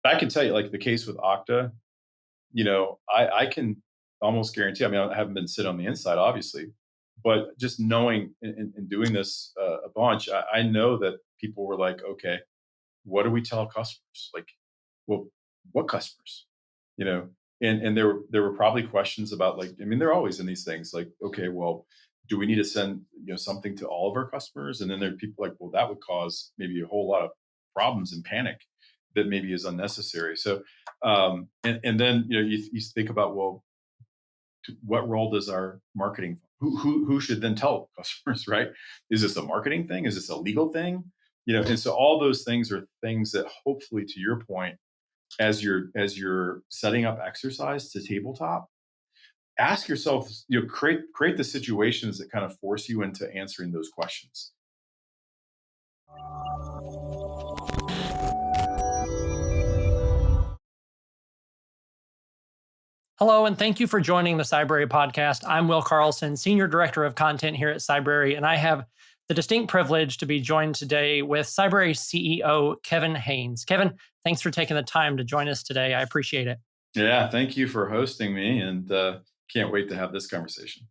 I can tell you, like the case with Okta, I can almost guarantee. I mean, I haven't been sit on the inside, obviously, but just knowing and doing this a bunch, I know that people were like, okay, what do we tell customers? Like, well, what customers? You know, and there were probably questions about like, I mean, they're always in these things like, okay, well, do we need to send something to all of our customers? And then there are people like, well, that would cause maybe a whole lot of problems and panic that maybe is unnecessary. So, and then you think about, well, what role does our marketing who should then tell customers, right? Is this a marketing thing? Is this a legal thing? And so all those things are things that hopefully, to your point, as you're setting up exercise to tabletop, ask yourself, create the situations that kind of force you into answering those questions. Hello, and thank you for joining the Cybrary Podcast. I'm Will Carlson, Senior Director of Content here at Cybrary, and I have the distinct privilege to be joined today with Cybrary CEO, Kevin Haynes. Kevin, thanks for taking the time to join us today. I appreciate it. Yeah, thank you for hosting me, and can't wait to have this conversation.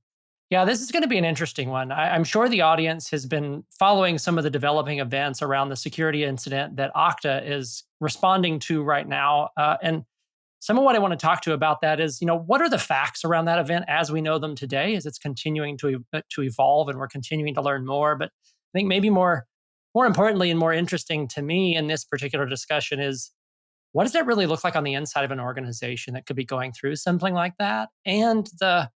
Yeah, this is going to be an interesting one. I'm sure the audience has been following some of the developing events around the security incident that Okta is responding to right now. And some of what I want to talk to about that is, what are the facts around that event as we know them today, as it's continuing to evolve and we're continuing to learn more. But I think maybe more importantly and more interesting to me in this particular discussion is, what does that really look like on the inside of an organization that could be going through something like that? And the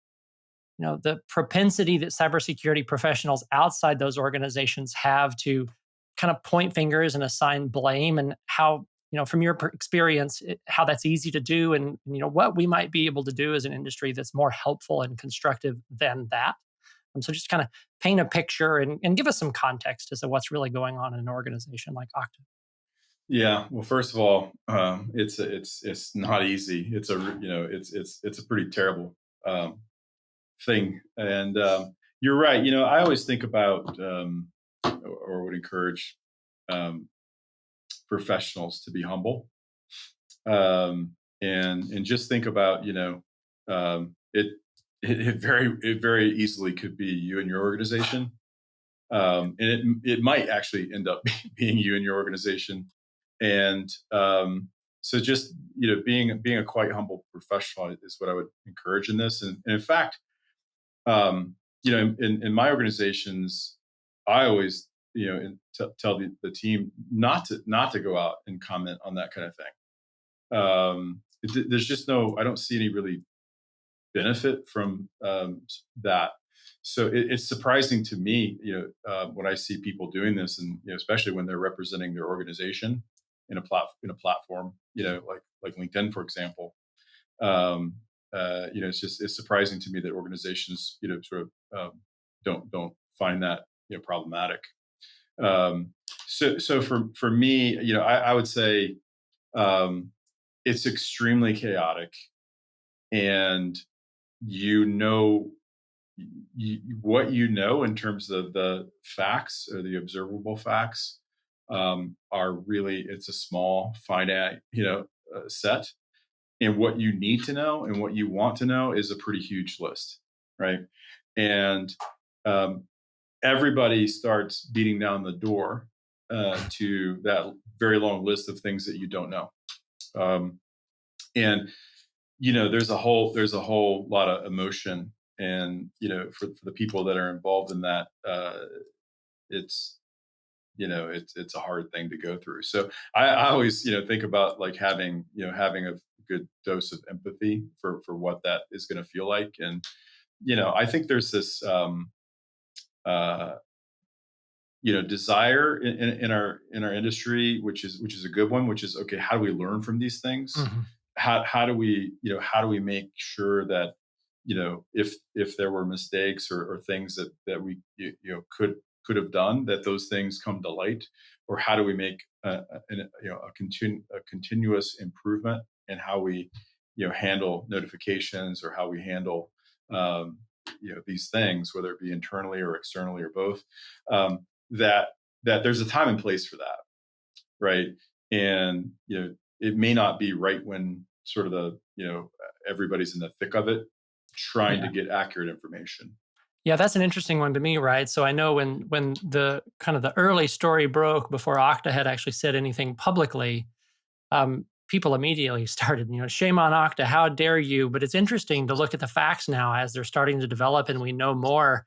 propensity that cybersecurity professionals outside those organizations have to kind of point fingers and assign blame, and how, from your experience, how that's easy to do, and what we might be able to do as an industry that's more helpful and constructive than that. So just kind of paint a picture and give us some context as to what's really going on in an organization like Okta. Yeah. Well, first of all, it's not easy. It's a pretty terrible thing, and you're right. I always think about or would encourage professionals to be humble, and just think about it very easily could be you and your organization, and it might actually end up being you and your organization, and so just being a quite humble professional is what I would encourage in this, and in fact, in my organizations, I always tell the team not to go out and comment on that kind of thing. There's just I don't see any really benefit from that. So it's surprising to me, when I see people doing this, and especially when they're representing their organization in a platform, like LinkedIn, for example. It's surprising to me that organizations, sort of don't find that problematic. So for me, I would say it's extremely chaotic, and what in terms of the facts or the observable facts are really, it's a small finite set, and what you need to know and what you want to know is a pretty huge list, right? And everybody starts beating down the door to that very long list of things that you don't know. And there's a whole lot of emotion, and for the people that are involved in that, it's a hard thing to go through. So I always think about like having a good dose of empathy for what that is going to feel like. And I think there's this desire in our industry, which is a good one, which is, okay, how do we learn from these things? Mm-hmm. How do we make sure that if there were mistakes or things that we could have done, that those things come to light? Or how do we make a continuous improvement in how we handle notifications, or how we handle these things, whether it be internally or externally or both? That there's a time and place for that, right? And it may not be right when sort of everybody's in the thick of it, trying to Yeah. get accurate information. Yeah, that's an interesting one to me, right? So I know when the kind of the early story broke before Okta had actually said anything publicly, people immediately started, shame on Okta, how dare you? But it's interesting to look at the facts now as they're starting to develop and we know more.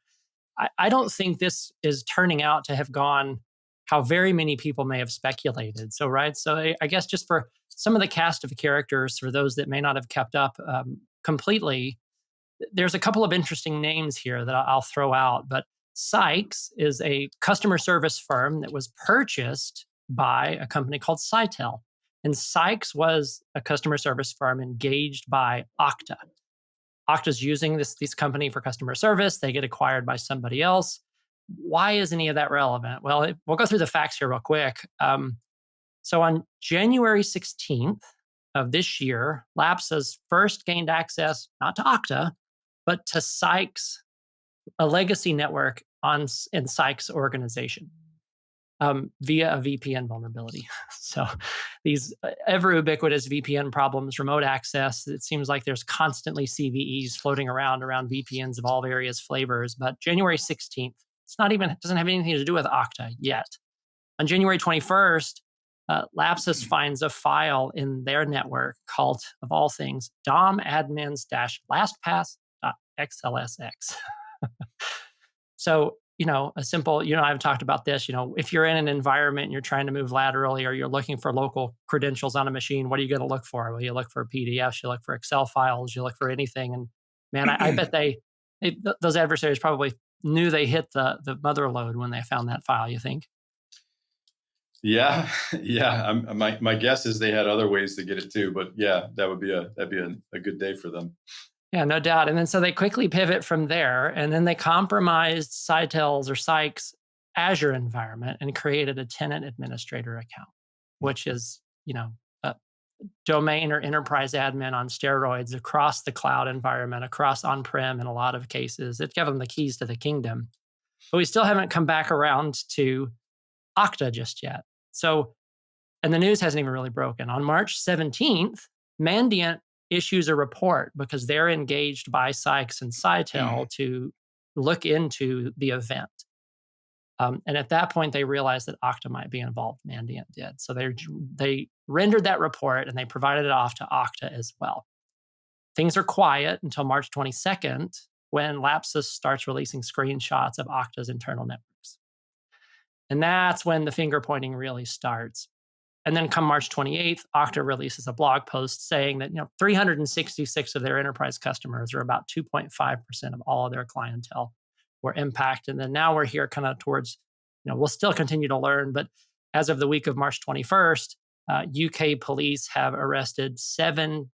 I don't think this is turning out to have gone how very many people may have speculated. So, right. So, I guess just for some of the cast of characters, for those that may not have kept up completely, there's a couple of interesting names here that I'll throw out. But Sykes is a customer service firm that was purchased by a company called Cytel. And Sykes was a customer service firm engaged by Okta. Okta's using this company for customer service. They get acquired by somebody else. Why is any of that relevant? Well, we'll go through the facts here real quick. So on January 16th of this year, Lapsus first gained access not to Okta, but to Sykes, a legacy network in Sykes' organization via a VPN vulnerability. So these ever ubiquitous VPN problems, remote access, it seems like there's constantly CVEs floating around VPNs of all various flavors. But January 16th, it doesn't have anything to do with Okta yet. On January 21st, Lapsus finds a file in their network called, of all things, domadmins-lastpass.xlsx. So, a simple, I've talked about this, if you're in an environment and you're trying to move laterally or you're looking for local credentials on a machine, what are you going to look for? Well, you look for PDFs, you look for Excel files, you look for anything. And man, I bet those adversaries probably knew they hit the mother lode when they found that file, you think? Yeah, yeah. My guess is they had other ways to get it too, but yeah, that'd be a good day for them. Yeah, no doubt. And then so they quickly pivot from there, and then they compromised Cytel's or Sykes' Azure environment and created a tenant administrator account, which is, a domain or enterprise admin on steroids across the cloud environment, across on-prem in a lot of cases. It gave them the keys to the kingdom. But we still haven't come back around to Okta just yet. So, and the news hasn't even really broken. On March 17th, Mandiant issues a report because they're engaged by Sykes and Cytel to look into the event. And at that point, they realized that Okta might be involved. Mandiant did. So they rendered that report and they provided it off to Okta as well. Things are quiet until March 22nd when Lapsus starts releasing screenshots of Okta's internal networks. And that's when the finger pointing really starts. And then come March 28th, Okta releases a blog post saying that 366 of their enterprise customers, or about 2.5% of all of their clientele, were impacted. And then now we're here kind of towards, we'll still continue to learn, but as of the week of March 21st, UK police have arrested 7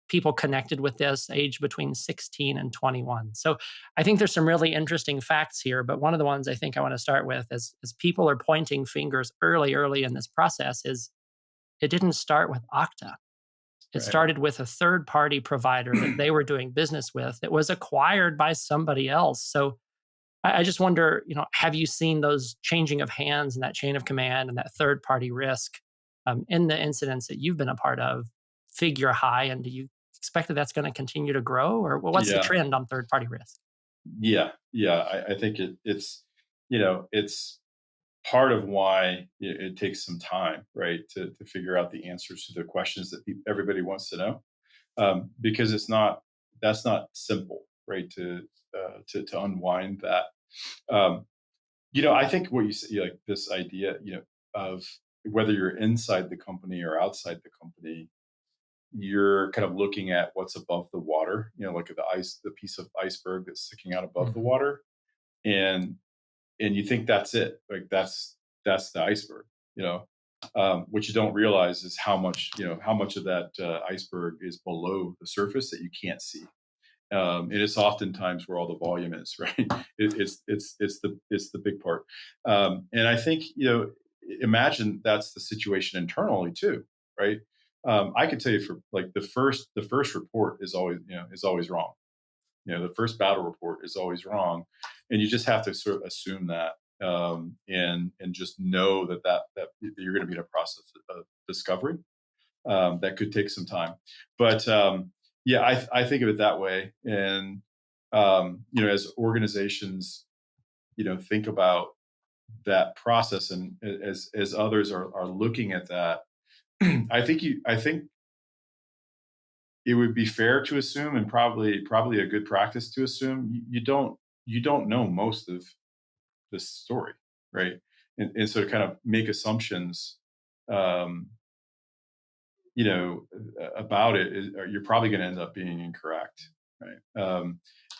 people connected with this, aged between 16 and 21. So I think there's some really interesting facts here, but one of the ones I think I want to start with as people are pointing fingers early in this process is it didn't start with Okta. It started with a third-party provider that they were doing business with that was acquired by somebody else. So I just wonder, have you seen those changing of hands and that chain of command and that third-party risk in the incidents that you've been a part of figure high? And do you expect that that's going to continue to grow, or what's the trend on third-party risk? Yeah. I think it's part of why it takes some time, right, to figure out the answers to the questions that everybody wants to know, because that's not simple, right, to unwind that. I think what you say, like this idea, of whether you're inside the company or outside the company, you're kind of looking at what's above the water, like the piece of iceberg that's sticking out above the water, and you think that's it, like that's the iceberg, what you don't realize is how much of that iceberg is below the surface that you can't see. It is oftentimes where all the volume is, right? It's the big part, and I think imagine that's the situation internally too, right? I can tell you for like the first report is always wrong. The first battle report is always wrong, and you just have to sort of assume that, and just know that you're going to be in a process of discovery. that could take some time. But yeah, I think of it that way. And as organizations, think about that process, and as others are looking at that, I think it would be fair to assume, and probably a good practice to assume, you don't know most of this story, right? And so to kind of make assumptions, um, about it, you're probably going to end up being incorrect, right?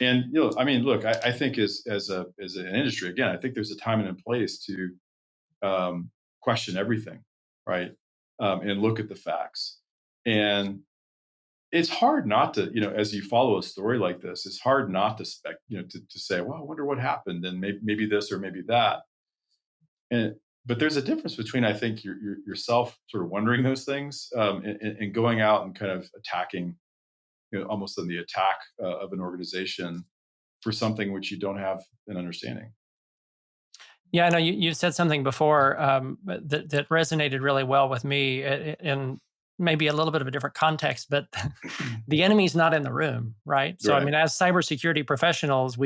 And I mean, look, I think as an industry, again, I think there's a time and a place to question everything, right? And look at the facts. And it's hard not to, as you follow a story like this, it's hard not to to say, well, I wonder what happened, and maybe this or maybe that. And but there's a difference between, I think, yourself sort of wondering those things, and going out and kind of attacking, almost on the attack of an organization for something which you don't have an understanding. Yeah, I know you said something before that resonated really well with me in maybe a little bit of a different context, but the enemy's not in the room, right? So, I Right. mean, as cybersecurity professionals,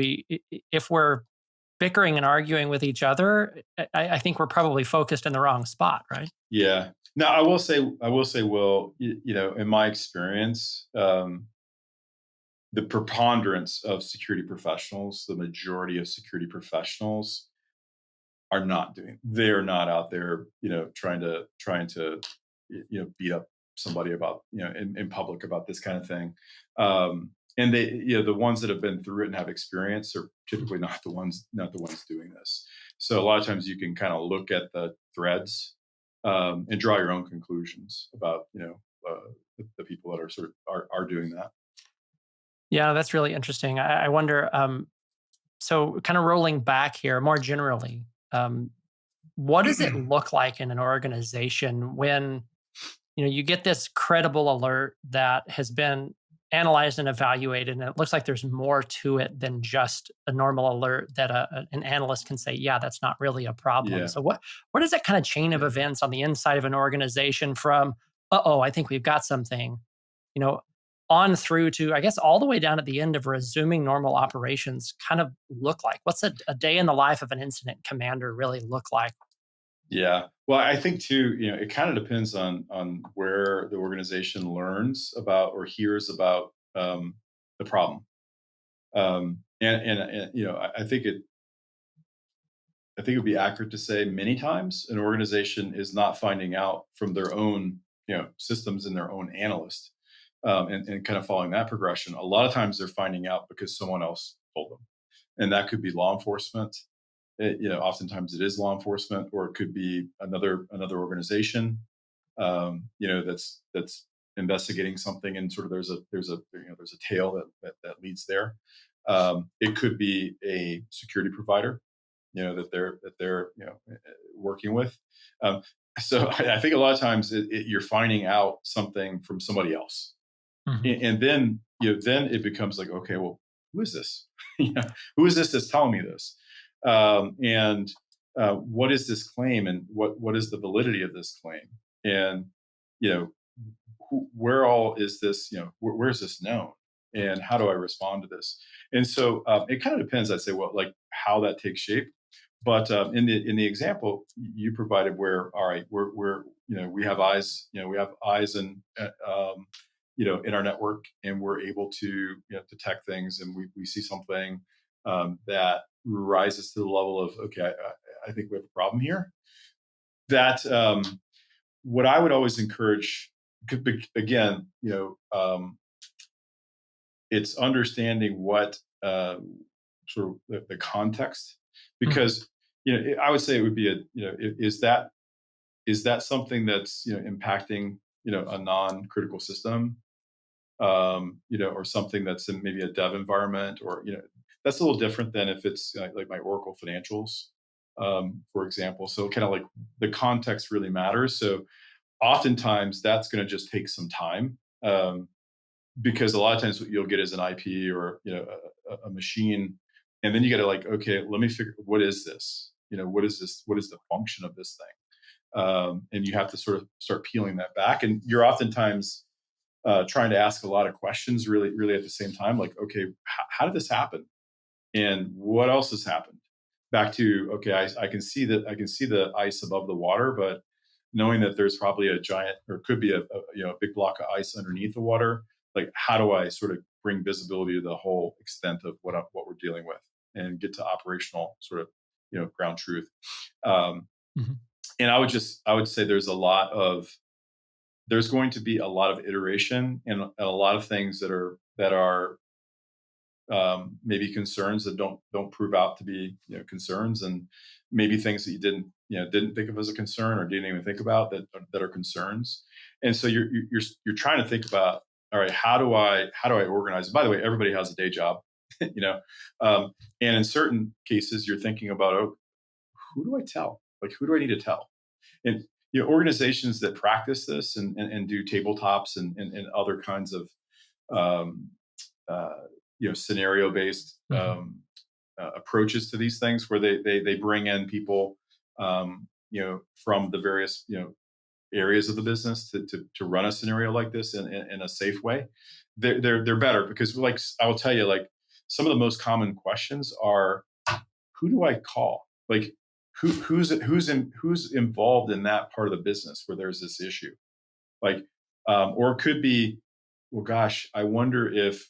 if we're bickering and arguing with each other, I think we're probably focused in the wrong spot, right? Yeah. Now, Will, in my experience, the preponderance of security professionals, the majority of security professionals they're not out there, trying to beat up somebody about, in public about this kind of thing. And the ones that have been through it and have experience are typically not the ones doing this. So a lot of times you can kind of look at the threads, and draw your own conclusions about, the people that are sort of are doing that. Yeah, that's really interesting. I wonder. So, kind of rolling back here more generally, what does it look like in an organization when you get this credible alert that has been analyzed and evaluated, and it looks like there's more to it than just a normal alert that an analyst can say, yeah, that's not really a problem. Yeah. So what is that kind of chain of Yeah. events on the inside of an organization from, I think we've got something, you know on through to, I guess, all the way down at the end of resuming normal operations kind of look like? What's a day in the life of an incident commander really look like? Yeah. Well, I think too, it kind of depends on where the organization learns about or hears about, the problem. And I think it would be accurate to say many times an organization is not finding out from their own, systems and their own analyst, and kind of following that progression. A lot of times they're finding out because someone else told them, and that could be law enforcement. Oftentimes it is law enforcement, or it could be another organization, that's investigating something, and sort of there's a tail that leads there. It could be a security provider, that they're working with. Um, so I think a lot of times you're finding out something from somebody else, Mhm. and then it becomes like, okay, well, who is this? Who is this that's telling me this? And what is this claim, and what is the validity of this claim? And you know where all is this, where is this known, and how do I respond to this? And so it kind of depends, I'd say, what, like, how that takes shape. But in the example you provided, where, all right, we have eyes and in our network, and we're able to, detect things, and we see something that rises to the level of, okay, I think we have a problem here. That what I would always encourage, again, it's understanding what, sort of the context, Mhm. because I would say it would be is that something that's, impacting, a non-critical system, or something that's in maybe a dev environment, or that's a little different than if it's like my Oracle financials, for example. So kind of like the context really matters. So oftentimes that's going to just take some time, because a lot of times what you'll get is an IP, or a machine, and then you got to, like, okay, let me figure, what is this? What is this? What is the function of this thing? And you have to sort of start peeling that back. And you're oftentimes trying to ask a lot of questions really, really at the same time. Like, okay, how did this happen? And what else has happened? Back to, okay, I can see that I can see the ice above the water, but knowing that there's probably a giant or could be a a big block of ice underneath the water, like how do I sort of bring visibility to the whole extent of what we're dealing with and get to operational sort of ground truth. Um, Mhm. and I would say there's going to be a lot of iteration and a lot of things that are maybe concerns that don't prove out to be concerns, and maybe things that you didn't think of as a concern or didn't even think about that are concerns. And so you're trying to think about, all right, how do I organize? And by the way, everybody has a day job, you know, and in certain cases you're thinking about, oh, who do I tell? Like, who do I need to tell? And organizations that practice this and do tabletops and other kinds of um, uh, scenario based Mhm. approaches to these things, where they bring in people from the various areas of the business to run a scenario like this in a safe way. They're better, because, like, I will tell you, like, some of the most common questions are, who do I call? Like, who's involved in that part of the business where there's this issue? Like, or it could be, well, gosh, I wonder if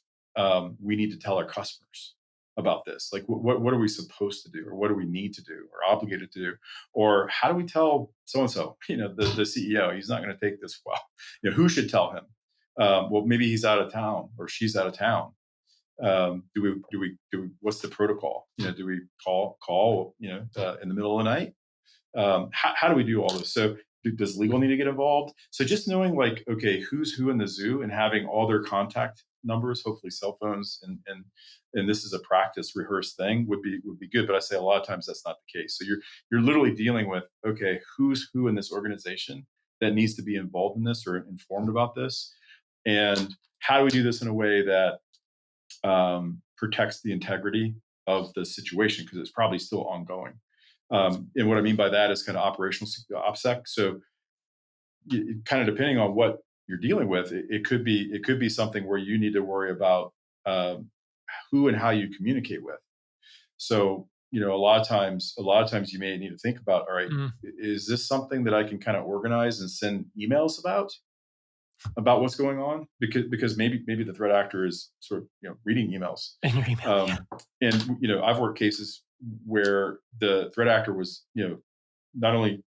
we need to tell our customers about this. Like, what are we supposed to do, or what do we need to do, or obligated to do, or how do we tell so and so? The CEO, he's not going to take this well. Who should tell him? Well, maybe he's out of town or she's out of town. Do we? What's the protocol? Do we call in the middle of the night? How do we do all this? So does legal need to get involved? So just knowing, like, okay, who's who in the zoo, and having all their contact numbers, hopefully cell phones, and this is a practice rehearsed thing, would be good. But I say a lot of times that's not the case. So you're literally dealing with, okay, who's who in this organization that needs to be involved in this or informed about this, and how do we do this in a way that protects the integrity of the situation, because it's probably still ongoing. And what I mean by that is kind of operational OPSEC. So kind of depending on what you're dealing with, it could be something where you need to worry about um, who and how you communicate with. So a lot of times you may need to think about, all right, Mm. is this something that I can kind of organize and send emails about what's going on, because maybe the threat actor is sort of reading emails. In your email, yeah. And I've worked cases where the threat actor was not only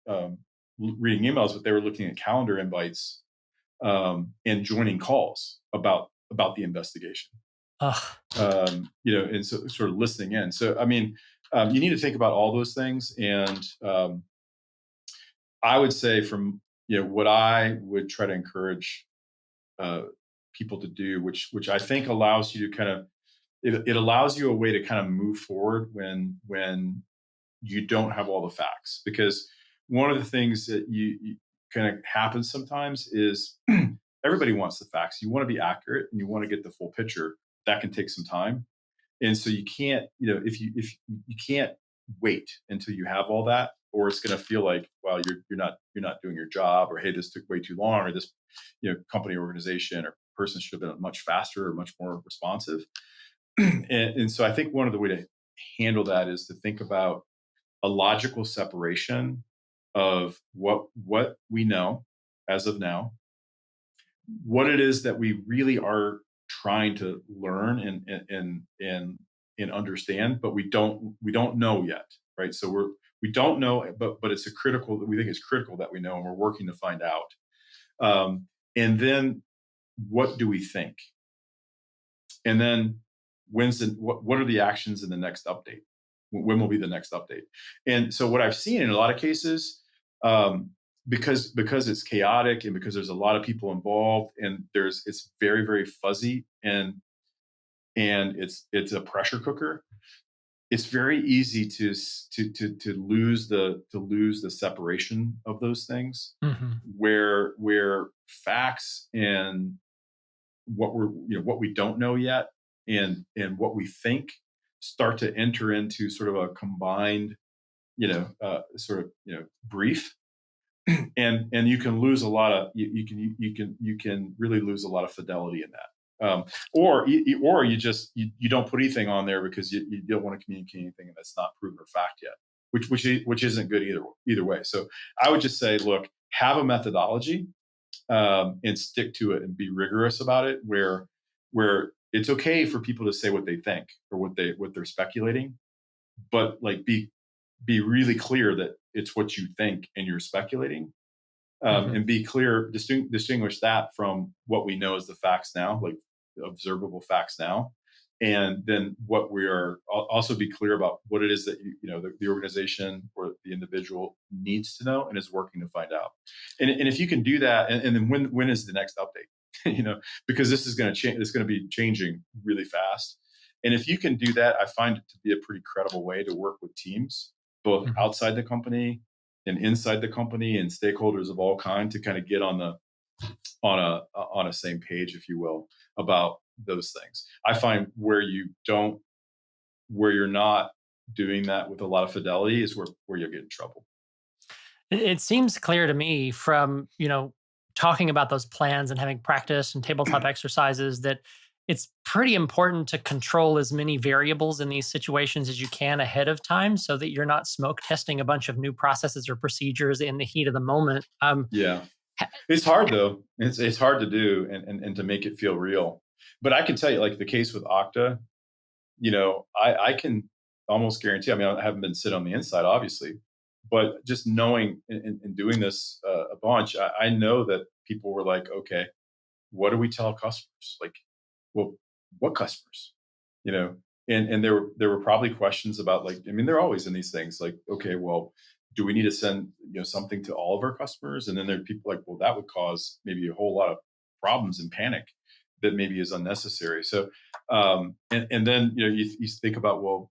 reading emails, but they were looking at calendar invites, and joining calls about the investigation. Ugh. And so sort of listening in. So I mean, you need to think about all those things. And I would say, from what I would try to encourage uh, people to do, which I think allows you to kind of, it allows you a way to kind of move forward when you don't have all the facts. Because one of the things that you kind of happens sometimes is everybody wants the facts. You want to be accurate and you want to get the full picture. That can take some time. And so you can't, if you can't wait until you have all that, or it's going to feel like, well, you're not doing your job, or hey, this took way too long, or this company, organization, or person should have been much faster or much more responsive. And so I think one of the way to handle that is to think about a logical separation of what we know as of now, what it is that we really are trying to learn and understand, but we don't know yet, right? So we don't know, but it's a critical, we think it's critical that we know, and we're working to find out. And then, what do we think? And then, what are the actions in the next update? When will be the next update? And so what I've seen in a lot of cases, because it's chaotic, and because there's a lot of people involved, and it's very, very fuzzy, and it's a pressure cooker. It's very easy to lose the separation of those things, Mhm. where facts and what we don't know yet, and what we think, start to enter into sort of a combined sort of brief. and you can lose a lot of you can really lose a lot of fidelity in that. Or you don't put anything on there because you don't want to communicate anything that's not proven or fact yet, which isn't good either way. So I would just say, look, have a methodology, and stick to it and be rigorous about it. Where it's okay for people to say what they think or what they're speculating, but like be really clear that it's what you think and you're speculating, Mhm. and be clear, distinguish that from what we know as the facts now, like observable facts now. And then what we are also be clear about what it is that the organization or the individual needs to know and is working to find out. And if you can do that, and then when is the next update? Because this is going to change. It's going to be changing really fast. And if you can do that, I find it to be a pretty credible way to work with teams, both Mhm. outside the company and inside the company, and stakeholders of all kind, to kind of get on a same page, if you will, about those things. I find where you're not doing that with a lot of fidelity is where you'll get in trouble. It seems clear to me from, talking about those plans and having practice and tabletop exercises that it's pretty important to control as many variables in these situations as you can ahead of time so that you're not smoke testing a bunch of new processes or procedures in the heat of the moment. Yeah, Ha- it's hard though. It's hard to do, and to make it feel real. But I can tell you, like the case with Okta, I can almost guarantee. I mean, I haven't been sit on the inside, obviously, but just knowing and doing this a bunch, I know that people were like, okay, what do we tell customers? Like, well, what customers? You know, and there were probably questions about, like, I mean, they're always in these things, like, okay, well, do we need to send something to all of our customers? And then there are people like, well, that would cause maybe a whole lot of problems and panic that maybe is unnecessary. So, and then you think about, well,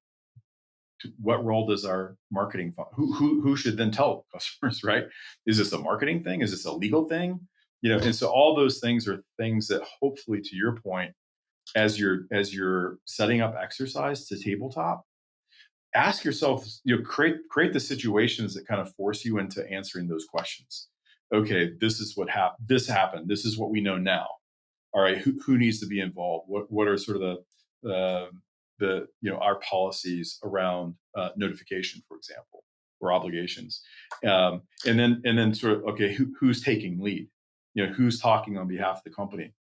what role does our marketing who should then tell customers, right? Is this a marketing thing? Is this a legal thing? And so all those things are things that, hopefully, to your point, as you're setting up exercise to tabletop, ask yourself, create the situations that kind of force you into answering those questions. Okay, this is what happened. This happened. This is what we know now. All right, who needs to be involved? What are sort of the our policies around notification, for example, or obligations, and then sort of, okay, who's taking lead? Who's talking on behalf of the company?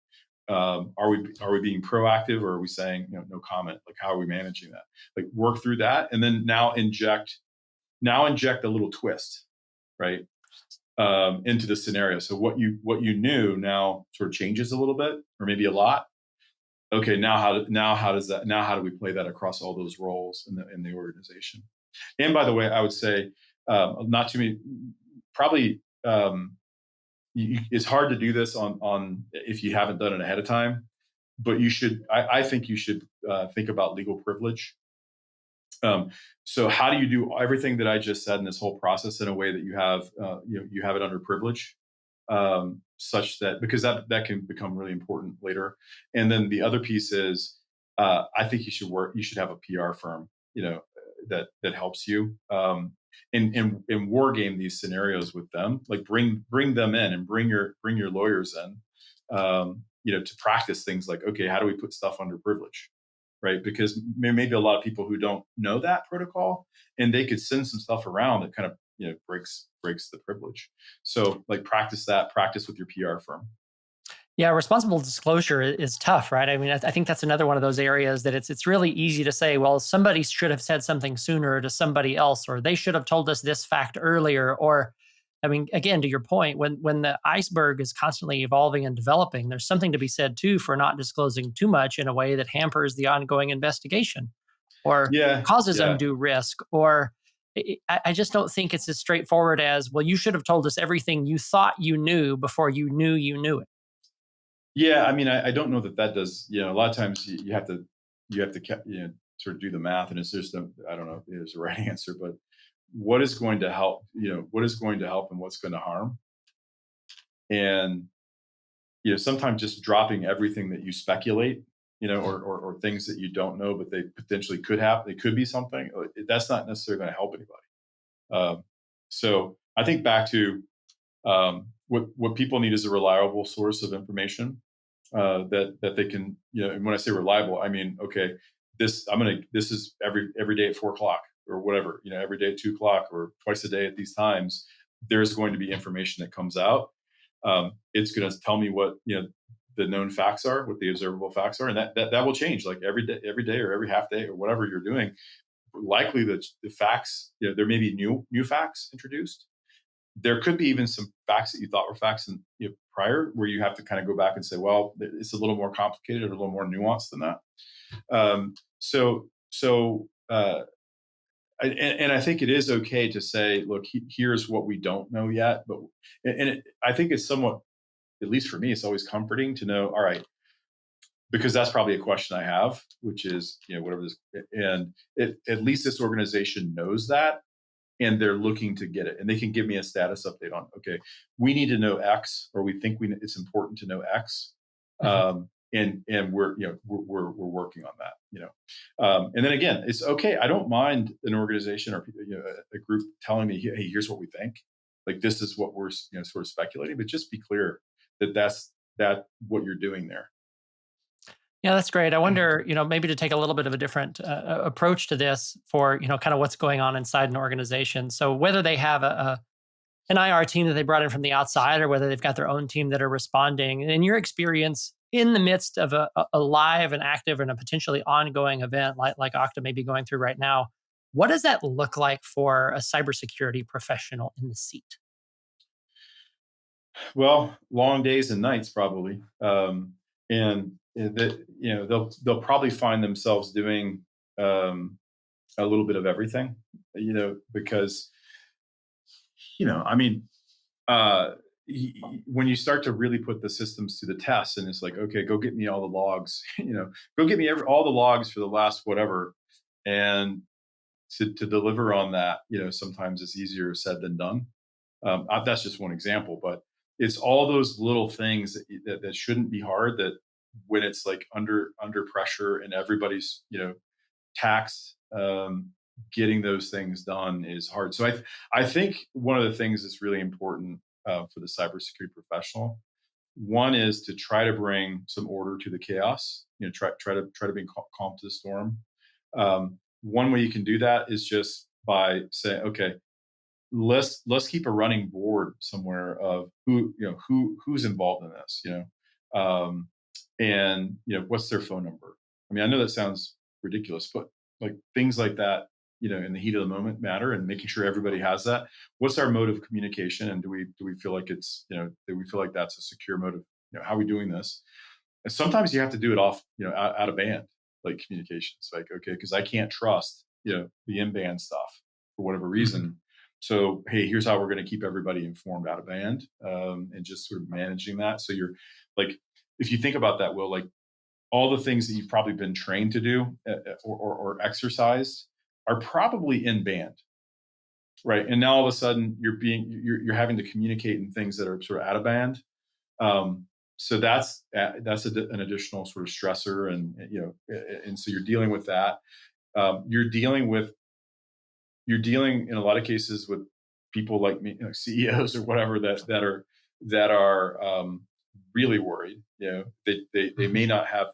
Are we being proactive, or are we saying, no comment? Like, how are we managing that? Like, work through that, and then now inject a little twist, right, into the scenario. So what you knew now sort of changes a little bit, or maybe a lot. Okay, now how do we play that across all those roles in the organization? And by the way, I would say, not too many, probably. It's hard to do this on if you haven't done it ahead of time, but you should. I think you should think about legal privilege. So how do you do everything that I just said in this whole process in a way that you have it under privilege, such that, because that can become really important later. And then the other piece is, I think you should have a PR firm, that helps you, and war game these scenarios with them. Like, bring them in, and bring your lawyers in, to practice things like, okay, how do we put stuff under privilege, right? Because maybe a lot of people who don't know that protocol, and they could send some stuff around that kind of breaks the privilege. So, like, practice with your PR firm. Yeah, responsible disclosure is tough, right? I mean, I think that's another one of those areas that it's really easy to say, well, somebody should have said something sooner to somebody else, or they should have told us this fact earlier, or I mean, again, to your point, when the iceberg is constantly evolving and developing, there's something to be said too for not disclosing too much in a way that hampers the ongoing investigation or Yeah, causes yeah. undue risk. Or I just don't think it's as straightforward as, well, you should have told us everything you thought you knew before you knew it. Yeah, I mean, I don't know that does. A lot of times sort of do the math, and it's just I don't know if there's a right answer, but what is going to help? What is going to help, and what's going to harm? And sometimes just dropping everything that you speculate, or things that you don't know, but they potentially could have. They could be something. That's not necessarily going to help anybody. Um, so I think back to What people need is a reliable source of information that they can, and when I say reliable, I mean, okay, this is every day at 4 o'clock or whatever, every day at 2 o'clock or twice a day at these times. There's going to be information that comes out. It's going to tell me what the known facts are, what the observable facts are, and that will change like every day or every half day or whatever you're doing. Likely the facts, there may be new facts introduced. There could be even some facts that you thought were facts in, prior, where you have to kind of go back and say, well, it's a little more complicated or a little more nuanced than that. So and I think it is okay to say, look, here's what we don't know yet. But I think it's somewhat, at least for me, it's always comforting to know, all right, because that's probably a question I have, which is, whatever this, and at least this organization knows that, and they're looking to get it, and they can give me a status update on, okay, we need to know X, or we think it's important to know X, and we're working on that, and then again, it's okay. I don't mind an organization or a group telling me, hey, here's what we think, like this is what we're sort of speculating, but just be clear that that's what you're doing there. Yeah, that's great. I wonder, maybe to take a little bit of a different approach to this for, kind of what's going on inside an organization. So whether they have an IR team that they brought in from the outside, or whether they've got their own team that are responding, in your experience, in the midst of a live and active and a potentially ongoing event like Okta may be going through right now, what does that look like for a cybersecurity professional in the seat? Well, long days and nights probably, and that they'll probably find themselves doing a little bit of everything, because I mean, when you start to really put the systems to the test, and it's like, okay, go get me all the logs, go get me all the logs for the last whatever, and to deliver on that, sometimes it's easier said than done. That's just one example, but it's all those little things that shouldn't be hard, that when it's like under pressure and everybody's taxed, getting those things done is hard. So I think one of the things that's really important for the cybersecurity professional, one is to try to bring some order to the chaos. Try to bring calm to the storm. One way you can do that is just by saying, okay, let's keep a running board somewhere of who's involved in this, and what's their phone number. I mean, I know that sounds ridiculous, but like things like that, in the heat of the moment matter, and making sure everybody has that. What's our mode of communication, and do we feel like it's do we feel like that's a secure mode of how are we doing this? And sometimes you have to do it off out of band, like communications, like, okay, because I can't trust the in-band stuff for whatever reason. So, hey, here's how we're going to keep everybody informed out of band, and just sort of managing that. So you're like, if you think about that, Will, like all the things that you've probably been trained to do or exercised are probably in band, right? And now all of a sudden you're having to communicate in things that are sort of out of band. So that's an additional sort of stressor, and so you're dealing with that. You're dealing in a lot of cases with people like me, CEOs or whatever, that are really worried. They may not have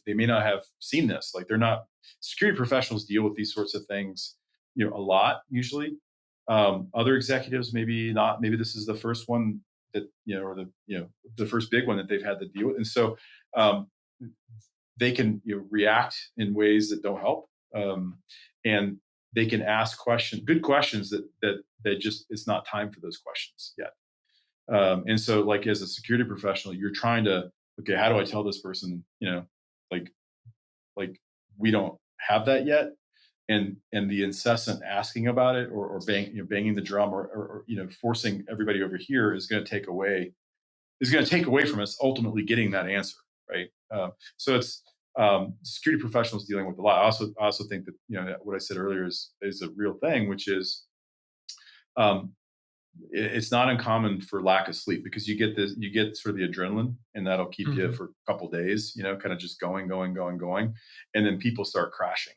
they may not have seen this. Like, they're not, security professionals deal with these sorts of things, a lot usually. Other executives maybe not. Maybe this is the first one that or the first big one that they've had to deal with, and so they can react in ways that don't help, and they can ask good questions that just, it's not time for those questions yet. And so, like, as a security professional, you're trying to, okay, how do I tell this person, like we don't have that yet, and the incessant asking about it, or banging the drum, or forcing everybody over here is going to take away from us ultimately getting that answer, right? So it's security professionals dealing with a lot. I also think that what I said earlier is a real thing, which is it's not uncommon for lack of sleep, because you get sort of the adrenaline, and that'll keep you for a couple of days, kind of just going, and then people start crashing.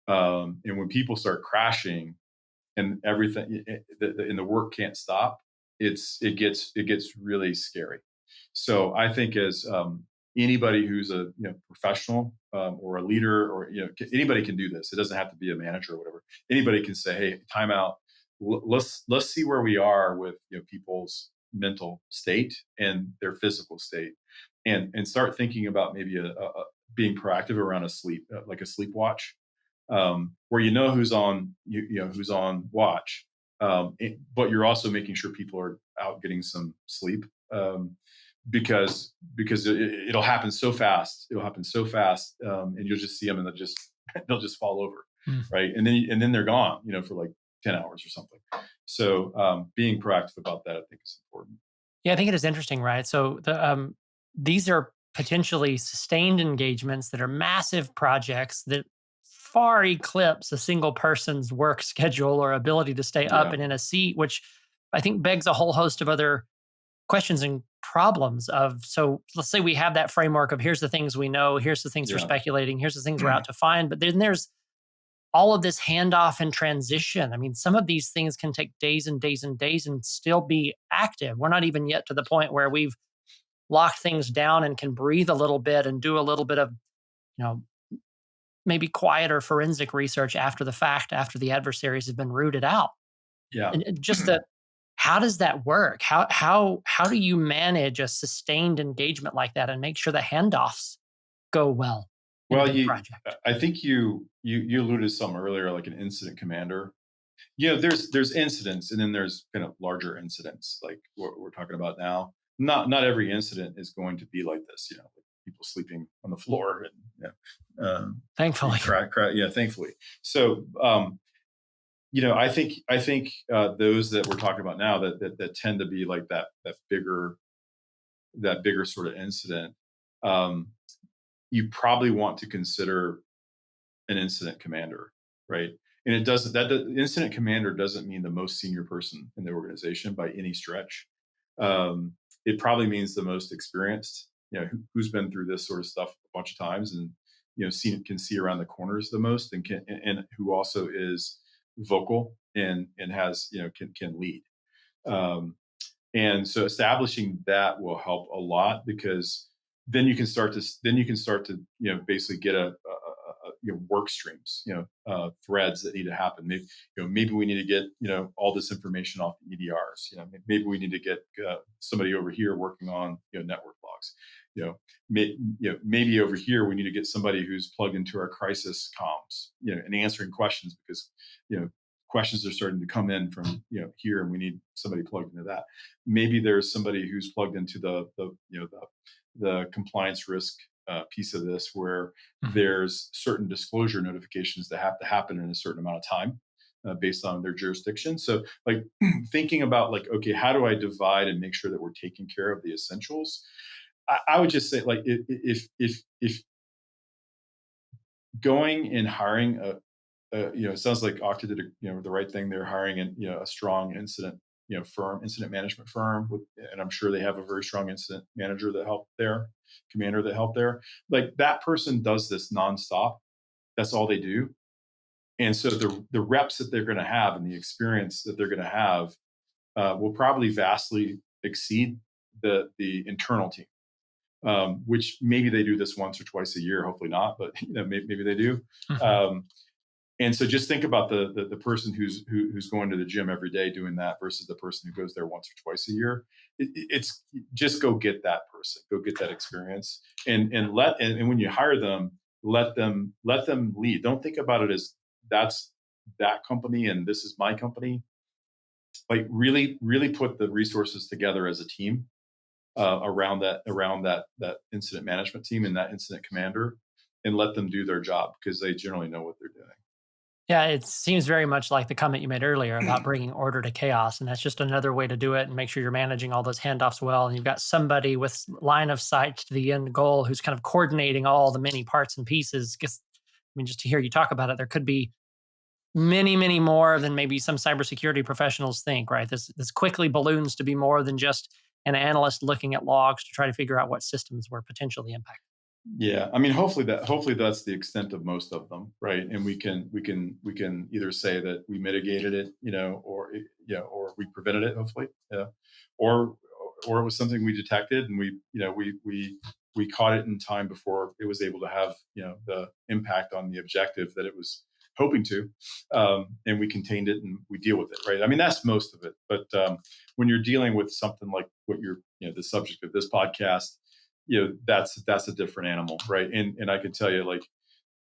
And when people start crashing, and everything, and the work can't stop, it gets really scary. So I think as anybody who's a professional or a leader or anybody can do this. It doesn't have to be a manager or whatever. Anybody can say, "Hey, time out. Let's see where we are with people's mental state and their physical state, and start thinking about maybe being proactive around a sleep like a sleep watch, where who's on who's on watch, but you're also making sure people are out getting some sleep, because it'll happen so fast. It'll happen so fast, and you'll just see them, and they'll just fall over, Mm. right? And then they're gone, for like 10 hours or something. So being proactive about that, I think, is important. Yeah, I think it is interesting, right? So these are potentially sustained engagements that are massive projects that far eclipse a single person's work schedule or ability to stay up Yeah, and in a seat, which I think begs a whole host of other questions and problems of, so let's say we have that framework of here's the things we know, here's the things we're yeah, speculating, here's the things we're out to find, but then there's all of this handoff and transition. I mean, some of these things can take days and days and days and still be active. We're not even yet to the point where we've locked things down and can breathe a little bit and do a little bit of, you know, maybe quieter forensic research after the fact, after the adversaries have been rooted out. yeah. And just the, how does that work? How do you manage a sustained engagement like that and make sure the handoffs go well in a Well, big project? I think you alluded to some earlier, like an incident commander. There's incidents, and then there's kind of larger incidents, like what we're talking about now. Not every incident is going to be like this. Like people sleeping on the floor and Thankfully. yeah, thankfully. So I think those that we're talking about now that tend to be like that bigger sort of incident. Um, you probably want to consider an incident commander, right? And it doesn't that the incident commander doesn't mean the most senior person in the organization by any stretch. It probably means the most experienced, who's been through this sort of stuff a bunch of times, and can see around the corners the most, and who also is vocal and has can lead. Um, and so establishing that will help a lot, because then you can start to basically get a work streams, threads that need to happen. Maybe we need to get all this information off the EDRs. Maybe we need to get somebody over here working on network logs. Maybe over here we need to get somebody who's plugged into our crisis comms, and answering questions, because questions are starting to come in from here, and we need somebody plugged into that. Maybe there's somebody who's plugged into the compliance risk piece of this, where Mhm. there's certain disclosure notifications that have to happen in a certain amount of time, based on their jurisdiction. So, like, thinking about, like, okay, how do I divide and make sure that we're taking care of the essentials? I would just say, like, if going and hiring it sounds like Okta did the right thing. They're hiring a strong incident management firm, and I'm sure they have a very strong incident manager that helped there, commander that helped there. Like, that person does this nonstop. That's all they do. And so the reps that they're going to have and the experience that they're going to have will probably vastly exceed the internal team. Which maybe they do this once or twice a year, hopefully not, but maybe they do. Mhm. Um, and so just think about the person who's going to the gym every day doing that versus the person who goes there once or twice a year. It's just go get that person, go get that experience, and when you hire them, let them lead. Don't think about it as that's that company and this is my company. Like, really put the resources together as a team, around that incident management team and that incident commander, and let them do their job, because they generally know what they're doing. Yeah, it seems very much like the comment you made earlier about bringing order to chaos. And that's just another way to do it and make sure you're managing all those handoffs well. And you've got somebody with line of sight to the end goal who's kind of coordinating all the many parts and pieces. Because, I mean, just to hear you talk about it, there could be many, many more than maybe some cybersecurity professionals think, right? This quickly balloons to be more than just an analyst looking at logs to try to figure out what systems were potentially impacted. Yeah, I mean, hopefully that's the extent of most of them, right? And we can either say that we mitigated it, or we prevented it, hopefully, or or it was something we detected and we caught it in time before it was able to have the impact on the objective that it was hoping to, and we contained it and we deal with it, right? I mean, that's most of it, but when you're dealing with something like what you're, the subject of this podcast, that's a different animal, right? And I can tell you, like,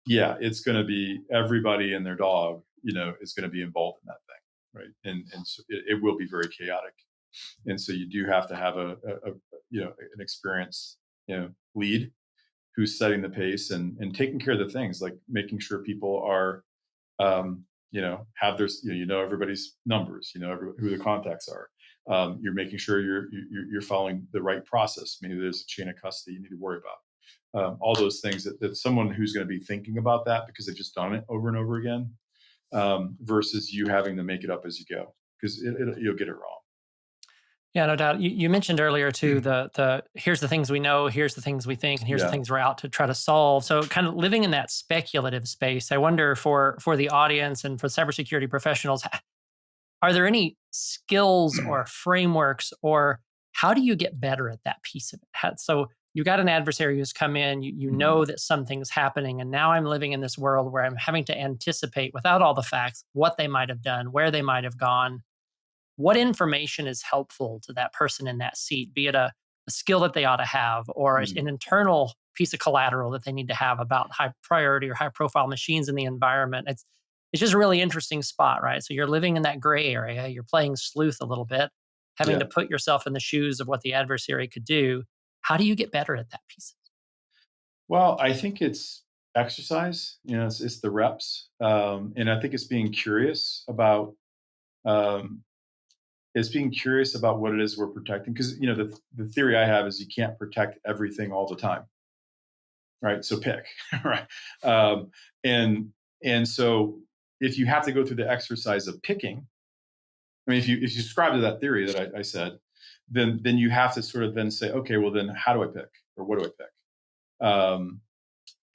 yeah, it's going to be everybody and their dog, is going to be involved in that thing, right? And so it will be very chaotic, and so you do have to have an experienced lead who's setting the pace and taking care of the things, like making sure people are have their everybody's numbers, who the contacts are. You're making sure you're following the right process. Maybe there's a chain of custody you need to worry about. All those things that someone who's going to be thinking about that because they've just done it over and over again, versus you having to make it up as you go, because you'll get it wrong. Yeah, no doubt. You mentioned earlier too the here's the things we know, here's the things we think, and here's the Yeah. things we're out to try to solve. So kind of living in that speculative space. I wonder for the audience and for cybersecurity professionals, are there any skills or frameworks, or how do you get better at that piece of it? So you got an adversary who's come in, you Mhm. know that something's happening, and now I'm living in this world where I'm having to anticipate without all the facts what they might have done, where they might have gone. What information is helpful to that person in that seat, be it a skill that they ought to have or Mhm. an internal piece of collateral that they need to have about high priority or high profile machines in the environment. It's just a really interesting spot, right? So you're living in that gray area, you're playing sleuth a little bit, having to Yeah. put yourself in the shoes of what the adversary could do. How do you get better at that piece? Well, I think it's exercise. It's the reps, and I think it's being curious about um, what it is we're protecting. Because the theory I have is you can't protect everything all the time, right? So pick, right? Um, and and so if you have to go through the exercise of picking, I mean, if you subscribe to that theory that I said, then you have to sort of then say, okay, well then how do I pick, or what do I pick?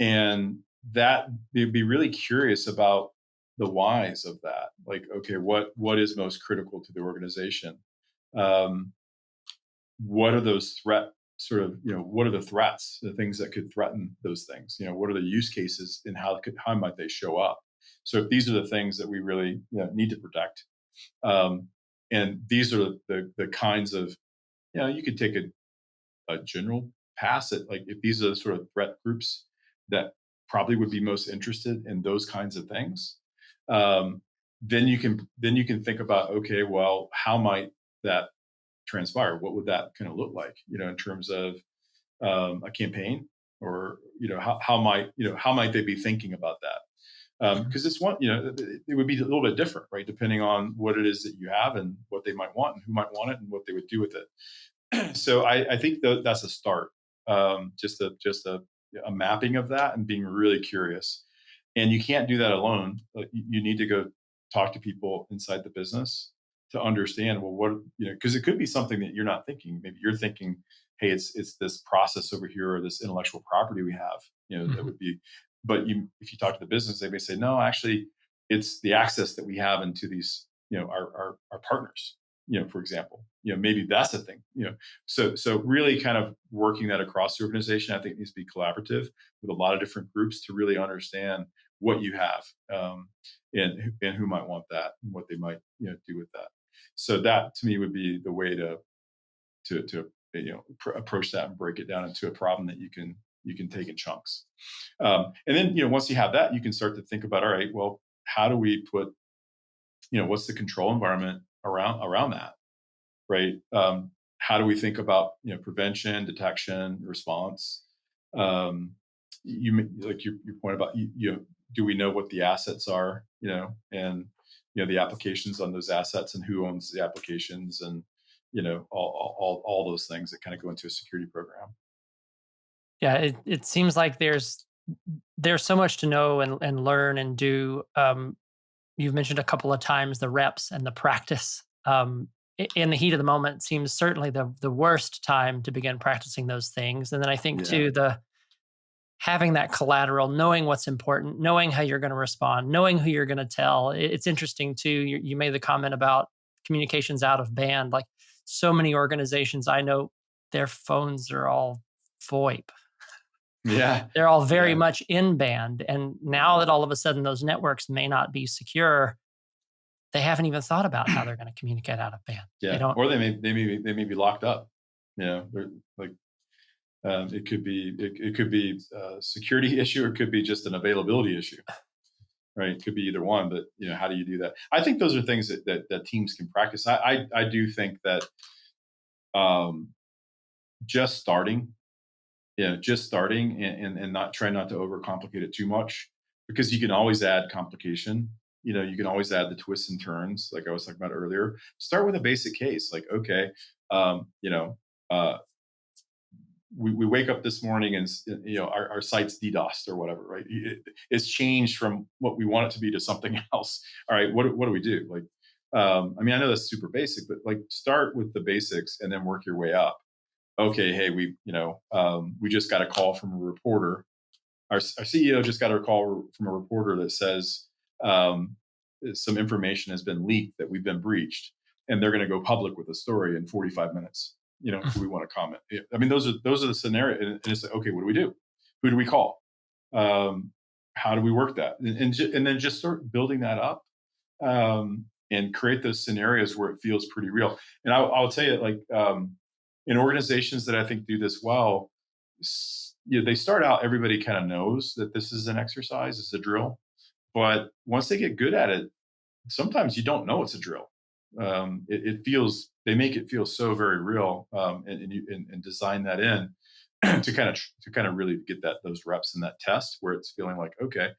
And that they'd be really curious about the whys of that. Like, okay, what is most critical to the organization? Um, what are those what are the threats, the things that could threaten those things? What are the use cases and how might they show up? So if these are the things that we really need to protect, um, and these are the kinds of, you could take a general pass at, like, if these are the sort of threat groups that probably would be most interested in those kinds of things, um, then you can think about, okay, well, how might that transpire? What would that kind of look like, in terms of a campaign, or how might they be thinking about that? Mhm. Because it's one, it would be a little bit different, right, depending on what it is that you have and what they might want and who might want it and what they would do with it. So I think that's a start. Just a mapping of that and being really curious. And you can't do that alone. You need to go talk to people inside the business to understand, well, what, because it could be something that you're not thinking. Maybe you're thinking, hey, it's this process over here, or this intellectual property we have, that Mhm. would be. But if you talk to the business, they may say, no, actually, it's the access that we have into these, our partners. For example, maybe that's a thing. So really kind of working that across the organization, I think, needs to be collaborative with a lot of different groups to really understand what you have, and who might want that and what they might do with that. So that to me would be the way to approach that and break it down into a problem that you can take in chunks. And then once you have that, you can start to think about, all right, well, how do we put, what's the control environment around that, right? How do we think about prevention, detection, response? Um, like your point about, do we know what the assets are, and the applications on those assets and who owns the applications, and all those things that kind of go into a security program. Yeah, it seems like there's so much to know and learn and do. You've mentioned a couple of times the reps and the practice. In the heat of the moment seems certainly the worst time to begin practicing those things. And then I think Yeah. too having that collateral, knowing what's important, knowing how you're going to respond, knowing who you're going to tell. It's interesting too. You made the comment about communications out of band. Like so many organizations I know, their phones are all VoIP. Yeah. They're all very Yeah. much in band. And now that all of a sudden those networks may not be secure, they haven't even thought about how they're going to communicate out of band. They Yeah. don't. Or they may be locked up. They're like, it could be a security issue, or it could be just an availability issue, right? It could be either one, but how do you do that? I think those are things that teams can practice. I do think that um, just starting, and not try not to overcomplicate it too much, because you can always add complication. You can always add the twists and turns, like I was talking about earlier. Start with a basic case, like, okay, um, you know, uh, we wake up this morning and our site's DDoSed or whatever, right? It's changed from what we want it to be to something else. All right, what do we do? Like, I know that's super basic, but like start with the basics and then work your way up. Okay, hey, we just got a call from a reporter. Our CEO just got a call from a reporter that says some information has been leaked, that we've been breached, and they're going to go public with a story in 45 minutes. Do we want to comment? Those are the scenario, and it's like, okay, what do we do? Who do we call? How do we work that? And then just start building that up, and create those scenarios where it feels pretty real. And I'll tell you, like, in organizations that I think do this well, they start out, everybody kind of knows that this is an exercise, it's a drill. But once they get good at it, sometimes you don't know it's a drill. They make it feel so very real, and design that in to kind of really get those reps in that test where it's feeling like, okay.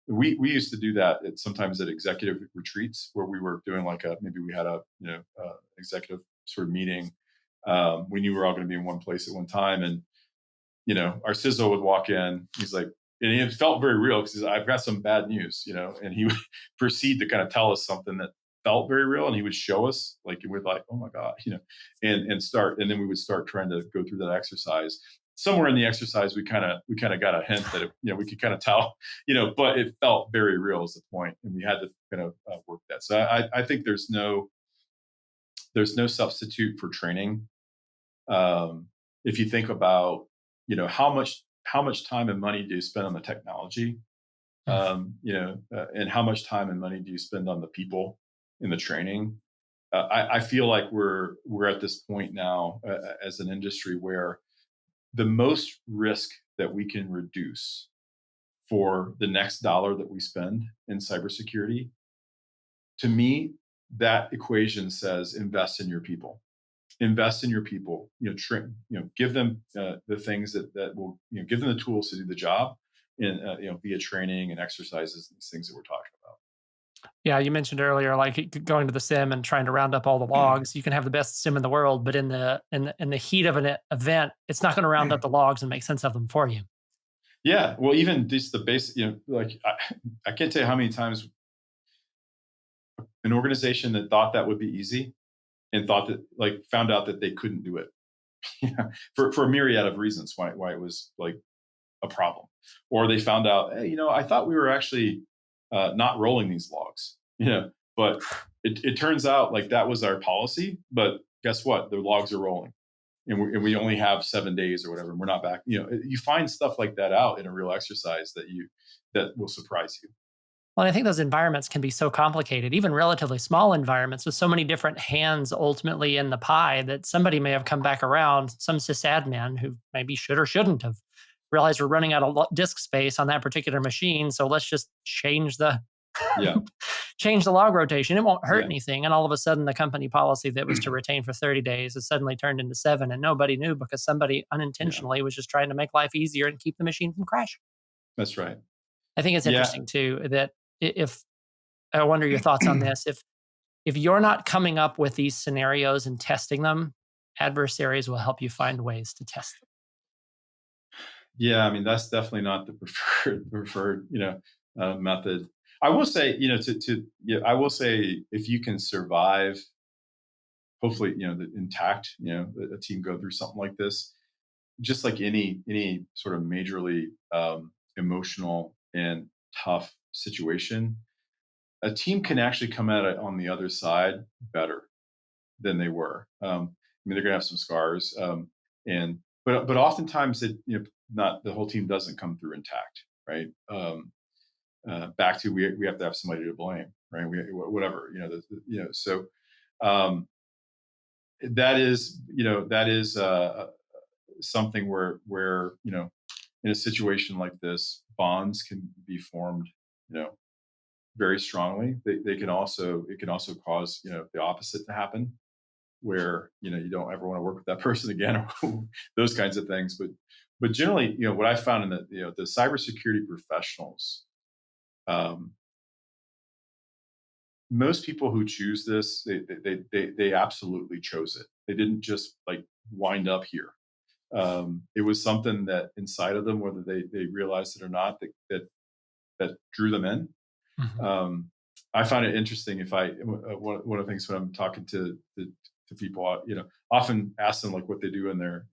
We used to do that sometimes at executive retreats, where we were doing like maybe we had a executive sort of meeting. We knew we were all going to be in one place at one time, and our CISO would walk in. He's like, and it felt very real because I've got some bad news, and he would proceed to kind of tell us something that felt very real, and he would show us, like, we're like, oh my God, and then we would start trying to go through that exercise. Somewhere in the exercise, we kind of got a hint that we could kind of tell, but it felt very real is the point, and we had to kind of work that. So I think there's no substitute for training. If you think about how much time and money do you spend on the technology, and how much time and money do you spend on the people in the training? I feel like we're at this point now, as an industry, where the most risk that we can reduce for the next dollar that we spend in cybersecurity, to me, that equation says invest in your people. Invest in your people. Give them the things that will give them the tools to do the job, and via training and exercises, these things that we're talking about. Yeah, you mentioned earlier, like going to the sim and trying to round up all the logs. You can have the best sim in the world, but in the heat of an event, it's not going to round up the logs and make sense of them for you. Yeah, well, even just the basic, like I can't tell you how many times an organization that thought that would be easy, and thought that, like, found out that they couldn't do it, for a myriad of reasons why it was like a problem, or they found out, hey, I thought we were actually not rolling these logs, but it turns out like that was our policy, but guess what? The logs are rolling, and we only have 7 days or whatever, and we're not back. You find stuff like that out in a real exercise that will surprise you. Well, I think those environments can be so complicated, even relatively small environments with so many different hands ultimately in the pie, that somebody may have come back around, some sysadmin who maybe should or shouldn't have realized we're running out of disk space on that particular machine. So let's just change the Yeah. change the log rotation. It won't hurt Yeah. anything. And all of a sudden, the company policy that was to retain for 30 days is suddenly turned into 7, and nobody knew because somebody unintentionally was just trying to make life easier and keep the machine from crashing. That's right. I think it's Yeah. interesting too that if I wonder your thoughts on this. If you're not coming up with these scenarios and testing them, adversaries will help you find ways to test them. Yeah, that's definitely not the preferred method. I will say, I will say, if you can survive, hopefully, the intact, a team go through something like this, just like any sort of majorly emotional and tough situation, a team can actually come at it on the other side better than they were. I mean, they're going to have some scars, and but oftentimes not the whole team doesn't come through intact, right? Back to we have to have somebody to blame, right? Whatever so um, that is something where in a situation like this, bonds can be formed, you know, very strongly. They can also it can also cause the opposite to happen, where you don't ever want to work with that person again, or those kinds of things. But generally, what I found in the cybersecurity professionals, um, most people who choose this, they absolutely chose it. They didn't just like wind up here. It was something that inside of them, whether they realized it or not, that drew them in. Mhm. Um, I find it interesting if one of the things when I'm talking to people, often ask them like what they do in their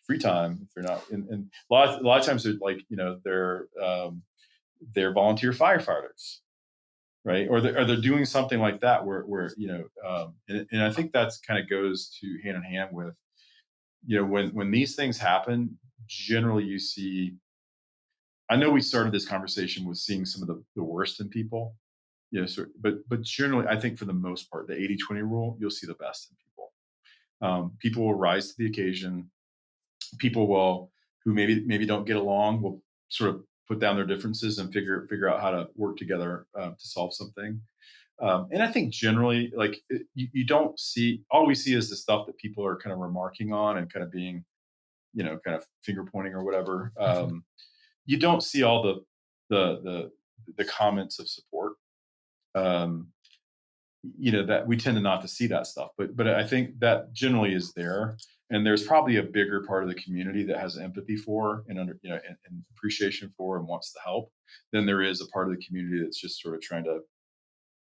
free time if they're not and a lot of times they're like they're volunteer firefighters, right? Or they're doing something like that where and I think that's kind of goes to hand in hand with when these things happen. Generally, you see. I know we started this conversation with seeing some of the worst in people. Yes, but generally, I think for the most part, the 80-20 rule, you'll see the best in people. People will rise to the occasion. People will who maybe don't get along will sort of put down their differences and figure out how to work together to solve something. And I think generally, like you don't see all we see is the stuff that people are kind of remarking on and kind of being, kind of finger pointing or whatever. Mhm. You don't see all the the comments of support. Um, that we tend to not to see that stuff, but I think that generally is there, and there's probably a bigger part of the community that has empathy for and and appreciation for and wants to help than there is a part of the community that's just sort of trying to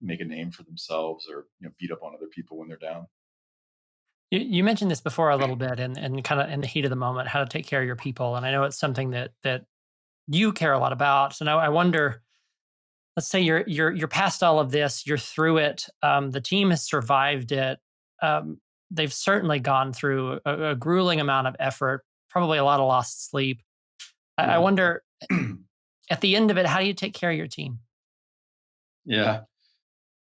make a name for themselves or beat up on other people when they're down. You mentioned this before a little bit, and kind of in the heat of the moment, how to take care of your people, and I know it's something that you care a lot about. So now I wonder, let's say you're past all of this, you're through it. The team has survived it. Um, they've certainly gone through a grueling amount of effort, probably a lot of lost sleep. I Yeah. wonder, at the end of it, how do you take care of your team? Yeah.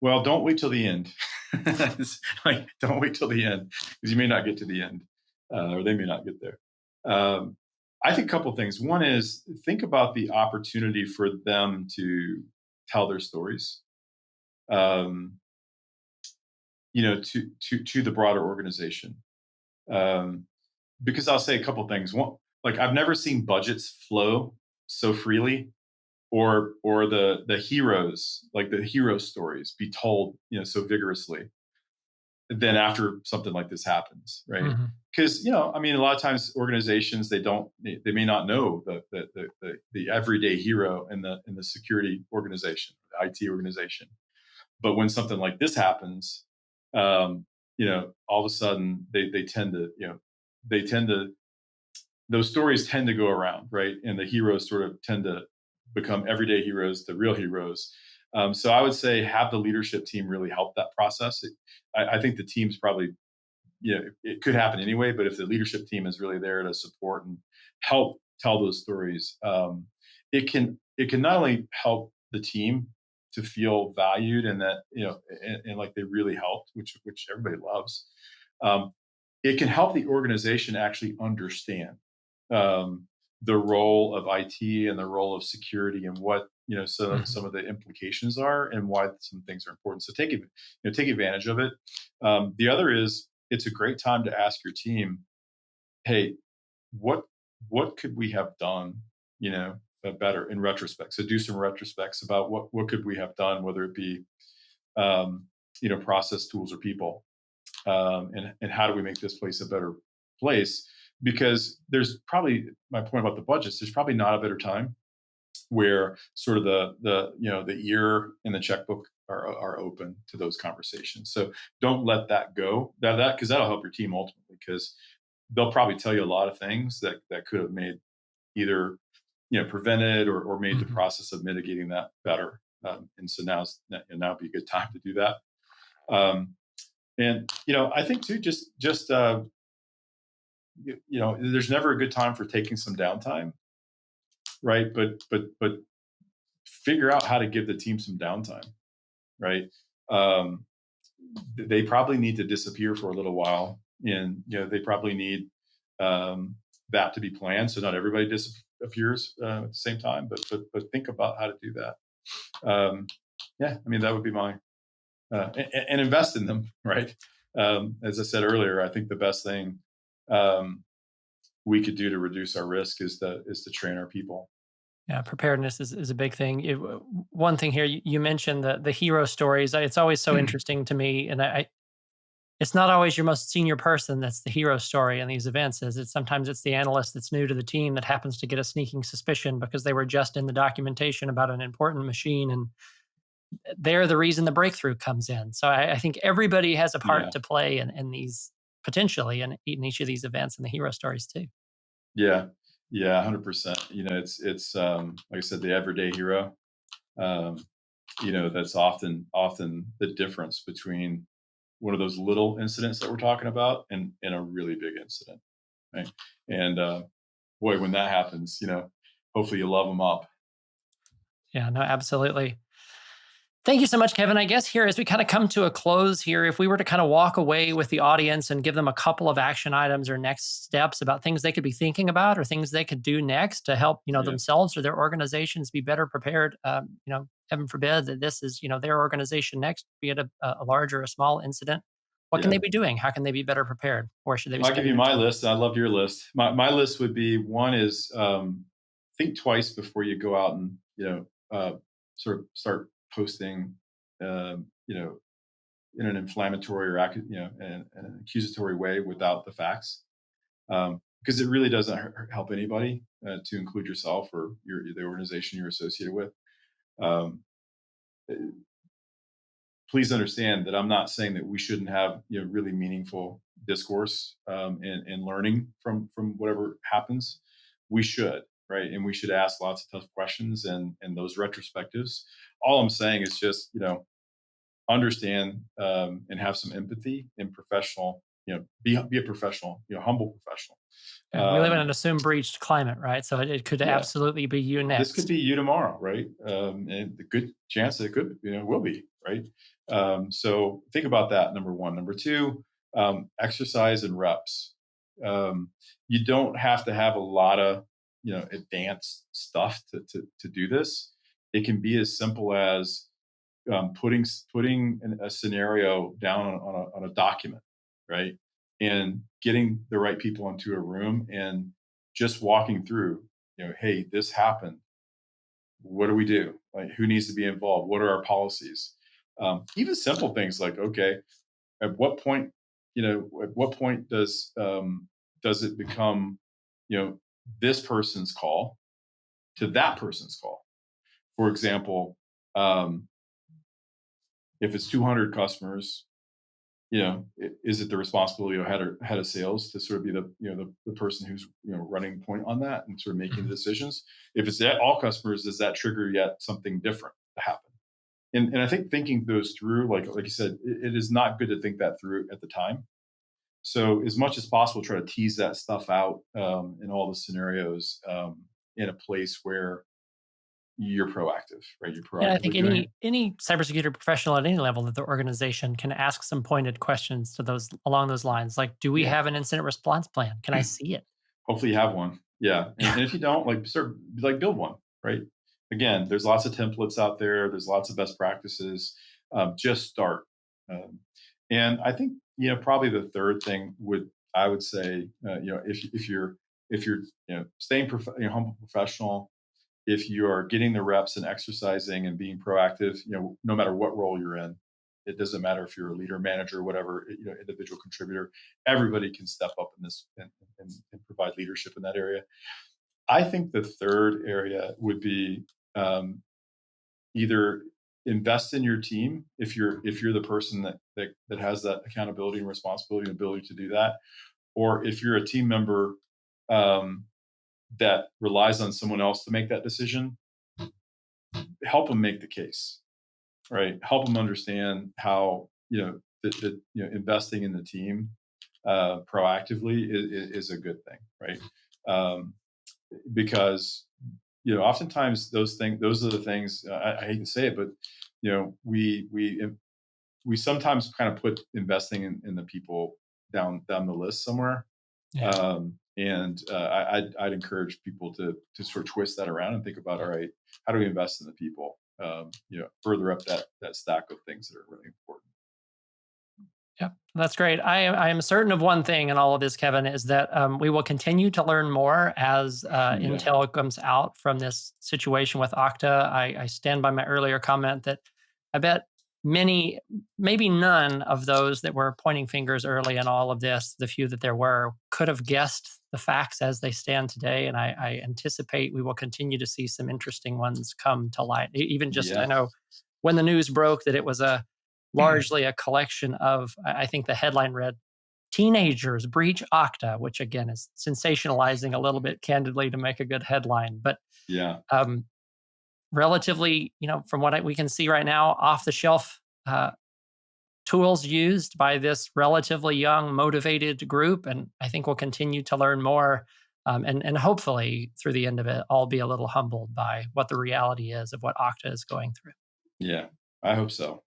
Well, don't wait till the end. It's like, don't wait till the end because you may not get to the end, or they may not get there. Um, I think a couple of things. One is think about the opportunity for them to tell their stories, um, to the broader organization. Um, because I'll say a couple of things. One, like I've never seen budgets flow so freely or the heroes like the hero stories be told so vigorously than after something like this happens, right? Mhm. Because I mean, a lot of times organizations they may not know the everyday hero in the security organization, the IT organization, but when something like this happens, all of a sudden they tend to they tend to those stories tend to go around, right? And the heroes sort of tend to become everyday heroes, the real heroes. So I would say have the leadership team really help that process. I think the team's probably, it could happen anyway, but if the leadership team is really there to support and help tell those stories, it can not only help the team to feel valued and that and like they really helped, which everybody loves. Um, it can help the organization actually understand um, the role of IT and the role of security and what some Mhm. of the implications are and why some things are important. So take advantage of it. The other is it's a great time to ask your team, hey, what what could we have done, better in retrospect. So do some retrospects about what could we have done, whether it be um, process tools or people, and how do we make this place a better place? Because there's probably my point about the budgets. There's probably not a better time where sort of the ear and the checkbook are open to those conversations. So don't let that go. That because that'll help your team ultimately. Because they'll probably tell you a lot of things that could have made either prevented or made the Mhm. process of mitigating that better. And so now would be a good time to do that. Um, and I think too, just there's never a good time for taking some downtime, right? But figure out how to give the team some downtime, right? Um, they probably need to disappear for a little while, and they probably need um, that to be planned, so not everybody disappears at the same time. But think about how to do that. Yeah, I mean that would be my and invest in them, right? As I said earlier, I think the best thing um, we could do to reduce our risk is to train our people. Yeah, preparedness is a big thing. One thing here, you mentioned the hero stories. It's always so interesting to me, and it's not always your most senior person that's the hero story in these events. Is it sometimes it's the analyst that's new to the team that happens to get a sneaking suspicion because they were just in the documentation about an important machine, and they're the reason the breakthrough comes in. So I think everybody has a part Yeah, to play in these potentially in each of these events and the hero stories too. yeah, yeah, 100%. It's like I said, the everyday hero. Um, that's often the difference between one of those little incidents that we're talking about and a really big incident, right? And boy, when that happens, hopefully you love them up. Yeah, no, absolutely. Thank you so much, Kevin. I guess here, as we kind of come to a close here, if we were to kind of walk away with the audience and give them a couple of action items or next steps about things they could be thinking about or things they could do next to help, Yeah, themselves or their organizations be better prepared, heaven forbid that this is, their organization next, be it a large or a small incident. What can they yeah. be doing? How can they be better prepared? Where should they be I'll give spending you their my time? list. I loved your list. My list would be one is think twice before you go out and sort of start posting in an inflammatory or an accusatory way without the facts, because it really doesn't help anybody, to include yourself or the organization you're associated with. Um, Please understand that I'm not saying that we shouldn't have really meaningful discourse, and learning from whatever happens. We should, right, and we should ask lots of tough questions and those retrospectives. All I'm saying is just understand, and have some empathy and professional. Be a professional, humble professional. Yeah, we live in Um, an assumed breached climate, right? So it could yeah, absolutely be you this could next. be you tomorrow, right? And the good chance that it could, will be, right? So think about that. Number one. Number two, exercise and reps. Um, you don't have to have a lot of, advanced stuff to do this. It can be as simple as putting a scenario down on a document, right? And getting the right people into a room and just walking through, hey, this happened. What do we do? Like, who needs to be involved? What are our policies? Even simple things like, okay, at what point, does it become, you know, this person's call to that person's call? For example, um, if it's 200 customers, is it the responsibility of head of sales to sort of be the person who's running point on that and sort of making the Mhm. decisions? If it's at all customers, does that trigger yet something different to happen? And I think thinking those through, like you said, it is not good to think that through at the time. So as much as possible, try to tease that stuff out, in all the scenarios, in a place where you're proactive, right? You're Yeah, I think proactively doing it. any cybersecurity professional at any level of the organization can ask some pointed questions to those along those lines. Like, do we Yeah. have an incident response plan? Can I see it? Hopefully you have one. Yeah. And Yeah. if you don't, build one, right? Again, there's lots of templates out there. There's lots of best practices. Just start. Um, and I think, probably the third thing I would say, if you're, staying, humble professional, if you are getting the reps and exercising and being proactive, no matter what role you're in, it doesn't matter if you're a leader, manager, whatever, individual contributor, everybody can step up in this and provide leadership in that area. I think the third area would be, either invest in your team if you're the person that has that accountability and responsibility and ability to do that, or if you're a team member um, that relies on someone else to make that decision, help them make the case, right? Help them understand how investing in the team proactively is a good thing, right? Um, because oftentimes those are the things. I hate to say it, but we sometimes kind of put investing in the people down the list somewhere. Yeah. And I'd encourage people to sort of twist that around and think about, all right, how do we invest in the people? Further up that stack of things that are really important. Yeah, that's great. I am certain of one thing in all of this, Kevin, is that we will continue to learn more as Yeah, intel comes out from this situation with Okta. I stand by my earlier comment that I bet many, maybe none of those that were pointing fingers early in all of this, the few that there were, could have guessed the facts as they stand today. And I anticipate we will continue to see some interesting ones come to light. Even just, I yeah, know when the news broke that it was largely a collection of, I think the headline read, "Teenagers Breach Okta," which again is sensationalizing a little bit candidly to make a good headline. But yeah, um, relatively, from what we can see right now, off the shelf tools used by this relatively young, motivated group. And I think we'll continue to learn more. And hopefully through the end of it, I'll be a little humbled by what the reality is of what Okta is going through. yeah. I hope so.